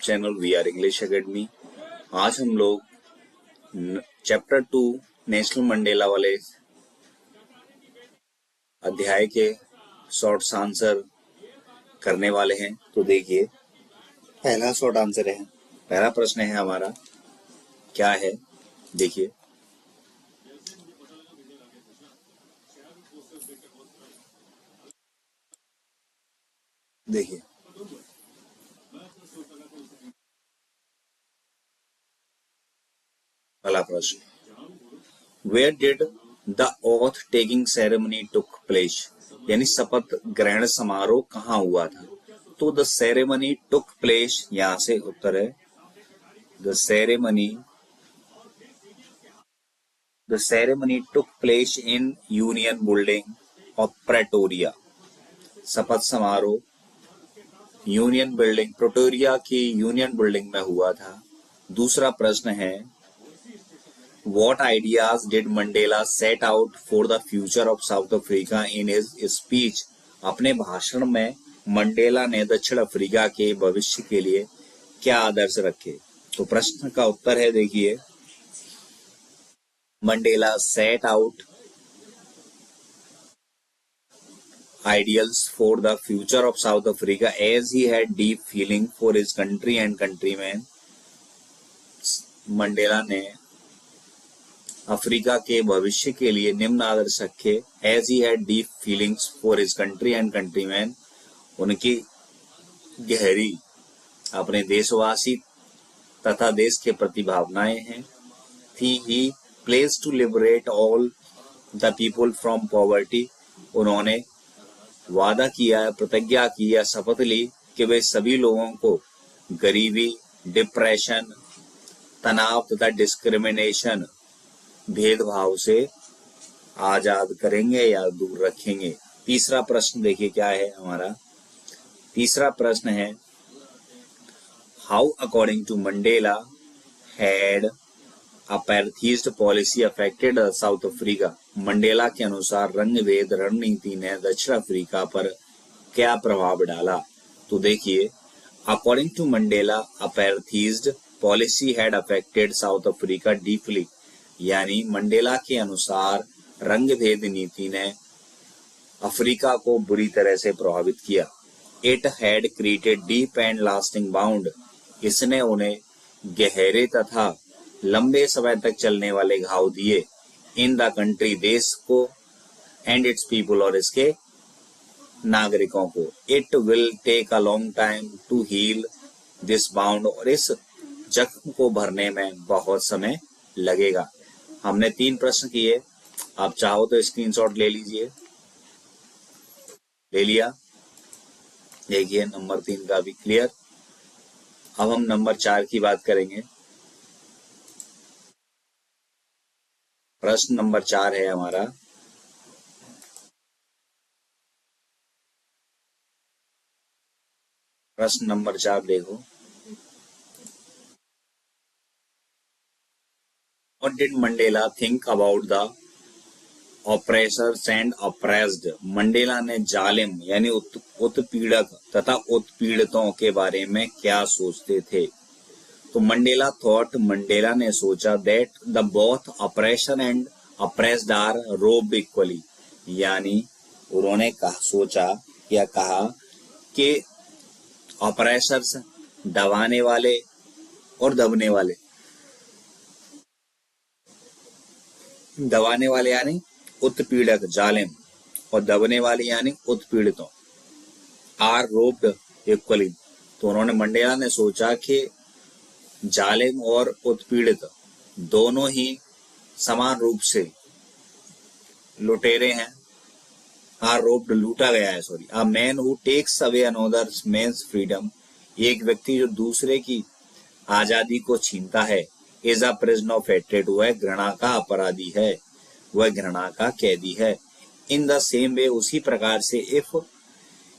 Channel we are English academy. आज हम लोग चैप्टर 2 नेशनल मंडेला वाले अध्याय के शॉर्ट्स आंसर करने वाले हैं। तो देखिए, पहला शॉर्ट आंसर है, पहला प्रश्न है हमारा, क्या है देखिए। देखिए पहला प्रश्न, where did the oath taking ceremony took place, यानी शपथ ग्रहण समारोह कहाँ हुआ था। तो द सेरेमनी टुक प्लेस, यहां से उत्तर है the ceremony took place in union building of Pretoria. शपथ समारोह यूनियन बिल्डिंग, प्रेटोरिया की यूनियन बिल्डिंग में हुआ था। दूसरा प्रश्न है, What ideas did Mandela set out for the future of South Africa in his speech? अपने भाषण में मंडेला ने दक्षिण अफ्रीका के भविष्य के लिए क्या आदर्श रखे। तो प्रश्न का उत्तर है, देखिए, Mandela set out ideals for the future of South Africa as he had deep feeling for his country and countrymen। Mandela ने अफ्रीका के भविष्य के लिए निम्न आदर्श रखे। As he had deep feelings for his country and countryman, उनकी गहरी अपने देशवासी तथा देश के प्रति भावनाएं हैं। थी ही place to liberate all the people from poverty, उन्होंने वादा किया, प्रतिज्ञा की या शपथ ली कि वे सभी लोगों को गरीबी, डिप्रेशन, तनाव तथा डिस्क्रिमिनेशन, भेदभाव से आजाद करेंगे या दूर रखेंगे। तीसरा प्रश्न देखिए क्या है हमारा। तीसरा प्रश्न है, how according to Mandela had apartheid policy affected South Africa. Mandela के अनुसार रंगभेद रणनीति ने दक्षिण अफ्रीका पर क्या प्रभाव डाला। तो देखिए, according to Mandela apartheid policy had affected South Africa deeply, यानी मंडेला के अनुसार रंगभेद नीति ने अफ्रीका को बुरी तरह से प्रभावित किया। It had created deep and lasting bound, इसने उन्हें गहरे तथा लंबे समय तक चलने वाले घाव दिए। इन द कंट्री, देश को, एंड इट्स पीपल, और इसके नागरिकों को। It will take a long time to heal this wound, और इस जख्म को भरने में बहुत समय लगेगा। हमने 3 प्रश्न किए, आप चाहो तो स्क्रीनशॉट ले लीजिए। ले लिया, देखिए नंबर 3 का भी क्लियर। अब हम नंबर 4 की बात करेंगे। प्रश्न नंबर 4 है हमारा, प्रश्न नंबर 4 देखो। What did Mandela think about the oppressors and oppressed? Mandela ने जालिम यानी उत्पीड़क तथा उत्पीड़ितों के बारे में क्या सोचते थे। तो मंडेला ने सोचा that the both oppression and oppressed are robbed equally, यानी उन्होंने कहा कि ऑपरेशर्स दबाने वाले और दबने वाले यानी उत्पीड़क जालिम, और दबने वाले यानी उत्पीड़ितों, आर रोब्ड इक्वली। तो उन्होंने मंडेला ने सोचा कि जालिम और उत्पीड़ित दोनों ही समान रूप से लुटेरे हैं। आर रोब्ड, लूटा गया है, sorry. A man who takes away another man's freedom, एक व्यक्ति जो दूसरे की आजादी को छीनता है। Is a prison of hatred, वह घृणा का अपराधी है, वह घृणा का कैदी है। इन द सेम वे, उसी प्रकार से, if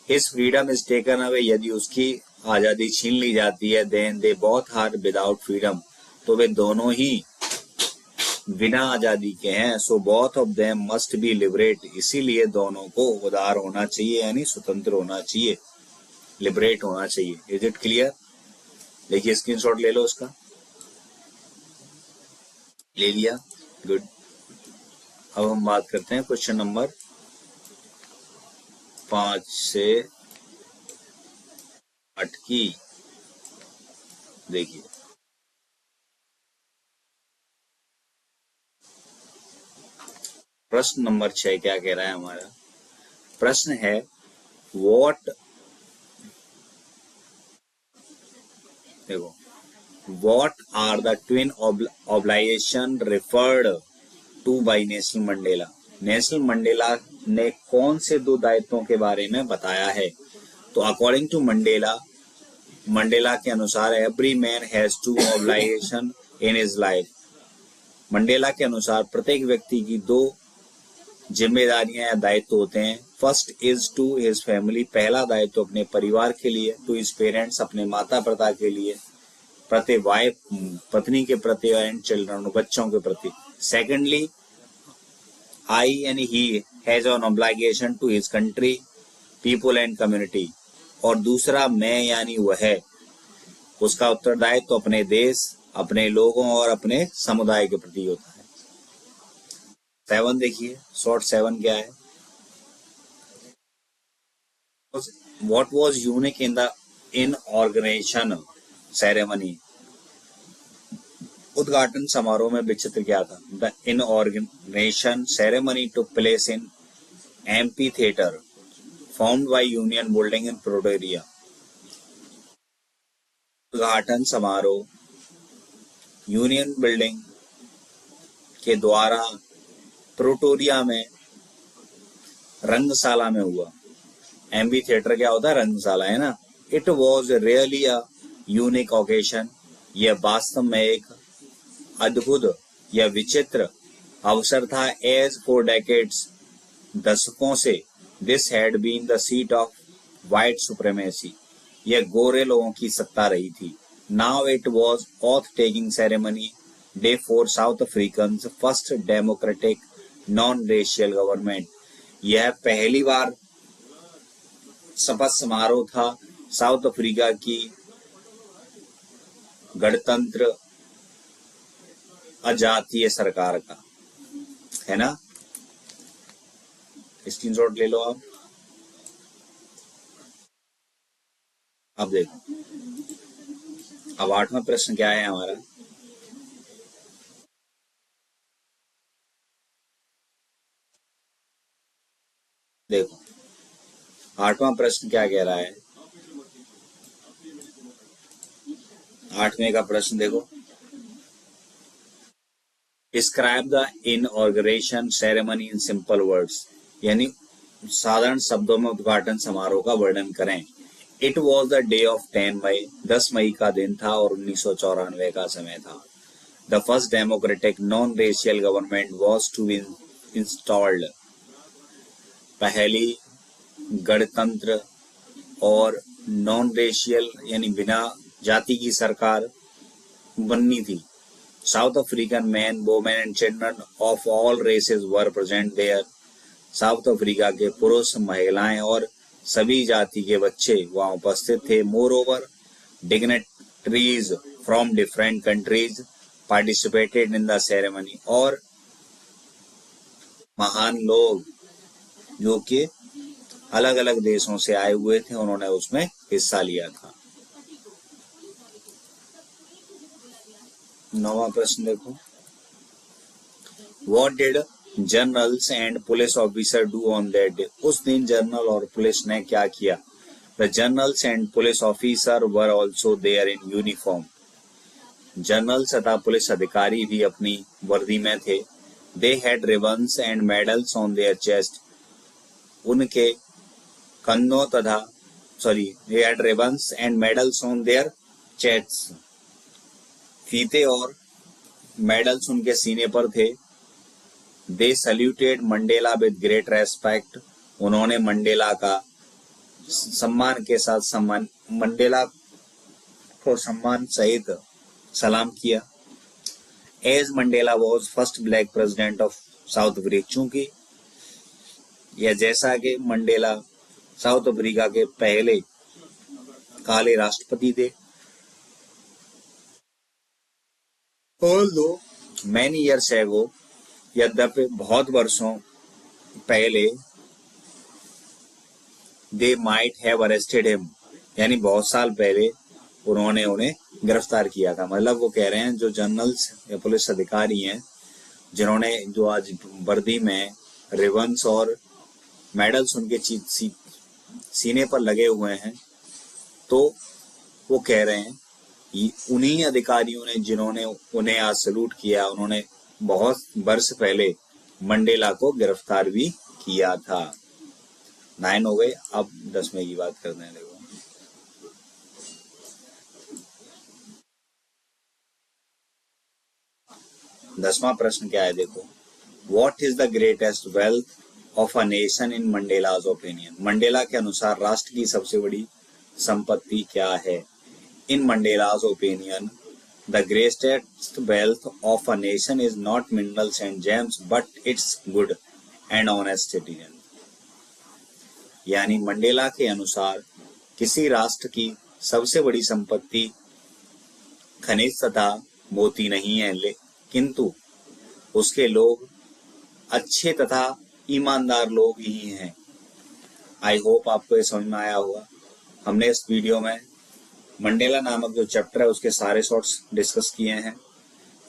his freedom is taken away, यदि उसकी आजादी छीन ली जाती है, then they both are without freedom, तो वे दोनों ही बिना आजादी के हैं। So both of them must be liberate, इसीलिए दोनों को उदार होना चाहिए, यानी स्वतंत्र होना चाहिए, लिबरेट होना चाहिए। Is it clear? देखिए स्क्रीनशॉट ले लो उसका, ले लिया, गुड। अब हम बात करते हैं क्वेश्चन नंबर 5 से 8 की। देखिए प्रश्न नंबर 6 क्या कह रहा है हमारा। प्रश्न है व्हाट, देखो, what are the twin obligation referred to by Nelson Mandela. Nelson Mandela ने कौन से दो दायित्वों के बारे में बताया है। तो अकॉर्डिंग टू मंडेला, मंडेला के अनुसार every man has two obligation in his life. Mandela के अनुसार प्रत्येक व्यक्ति की दो जिम्मेदारियां या दायित्व होते हैं। First is to his family, पहला दायित्व अपने परिवार के लिए, टू हिज पेरेंट्स, अपने माता पिता के लिए, प्रति वाइफ, पत्नी के प्रति, एंड चिल्ड्रन, बच्चों के प्रति। सेकेंडली, आई यानी he has an obligation to his country, people and community. और दूसरा मैं यानी वह है, उसका उत्तरदायित्व तो अपने देश, अपने लोगों और अपने समुदाय के प्रति होता है। 7 देखिए, शॉर्ट 7 क्या है। What was unique in the inauguration ceremony? उद्घाटन समारोह में विचित्र क्या था। The inauguration ceremony took place in amphitheater formed by Union Building in Pretoria. उद्घाटन समारोह यूनियन बिल्डिंग के द्वारा प्रोटोरिया में रंगशाला में हुआ। एम्बी थिएटर क्या होता है, रंगशाला है ना। It was really a unique occasion, यह वास्तव में एक अद्भुत या विचित्र अवसर था। एज फॉर डेकेड्स, दशकों से, this had been the seat of white supremacy, यह गोरे लोगों की सत्ता रही थी। Now it was oath taking ceremony day for South African first democratic non racial government, यह पहली बार शपथ समारोह था साउथ अफ्रीका की गणतंत्र अजातीय सरकार का, है ना। स्क्रीनशॉट ले लो आप। अब देखो, अब 8वां प्रश्न क्या है हमारा। देखो 8वां प्रश्न क्या कह रहा है। 8वें का प्रश्न देखो, describe the inauguration ceremony in simple words, यानी साधारण शब्दों में उद्घाटन समारोह का वर्णन करें। It was the day of 10 मई, 10 मई का दिन था और 1994 का समय था। The first democratic non racial government was to be installed, पहली गणतंत्र और नॉन रेशियल यानी बिना जाति की सरकार बननी थी। South African man, women and children of all races were present there, South Africa के पुरुष, महिलाएं और सभी जाति के बच्चे वहां उपस्थित थे। More over, dignitaries from different countries participated in the ceremony, और महान लोग जो कि अलग अलग देशों से आए हुए थे, उन्होंने उसमें हिस्सा लिया था। 9वां प्रश्न देखो, what did generals and police officer do on that day, उस दिन जनरल और पुलिस ने क्या किया। The generals and police officer were also there in uniform, general तथा पुलिस अधिकारी भी अपनी वर्दी में थे। They had ribbons and medals on their chest, उनके कंधों तथा they had ribbons and medals on their chest, फीते और मेडल्स उनके सीने पर थे। They saluted Mandela with great respect, उन्होंने मंडेला का सम्मान के साथ मंडेला को सम्मान सहित सलाम किया। As Mandela was first black president of South Africa, चूंकि यह जैसा कि मंडेला साउथ अफ्रीका के पहले काले राष्ट्रपति थे। Although many years ago, यद्यपि बहुत वर्षों पहले, they might have arrested him, यानी बहुत साल पहले उन्होंने उन्हें गिरफ्तार किया था। मतलब वो कह रहे हैं जो जनरल्स या पुलिस अधिकारी हैं जिन्होंने जो आज वर्दी में रिबन्स और मेडल्स उनके सीने पर लगे हुए हैं, तो वो कह रहे हैं उन्हीं अधिकारियों ने जिन्होंने उन्हें आज सैल्यूट किया, उन्होंने बहुत वर्ष पहले मंडेला को गिरफ्तार भी किया था। 9 हो गए, अब 10वें की बात करते हैं। देखो 10वां प्रश्न क्या है, देखो what is the greatest wealth of a nation in Mandela's opinion. Mandela के अनुसार राष्ट्र की सबसे बड़ी संपत्ति क्या है। In Mandela's opinion the greatest wealth of a nation is not minerals and gems but it's good and honest citizen. यानी मंडेला के अनुसार किसी राष्ट्र की सबसे बड़ी संपत्ति खनिज तथा मोती नहीं है, किंतु उसके लोग अच्छे तथा ईमानदार लोग ही हैं। आई होप आपको ये समझ में आया होगा। हमने इस वीडियो में मंडेला नामक जो चैप्टर है उसके सारे शॉर्ट्स डिस्कस किए हैं।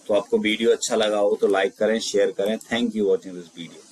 तो आपको वीडियो अच्छा लगा हो तो लाइक करें, शेयर करें। Thank you watching this video.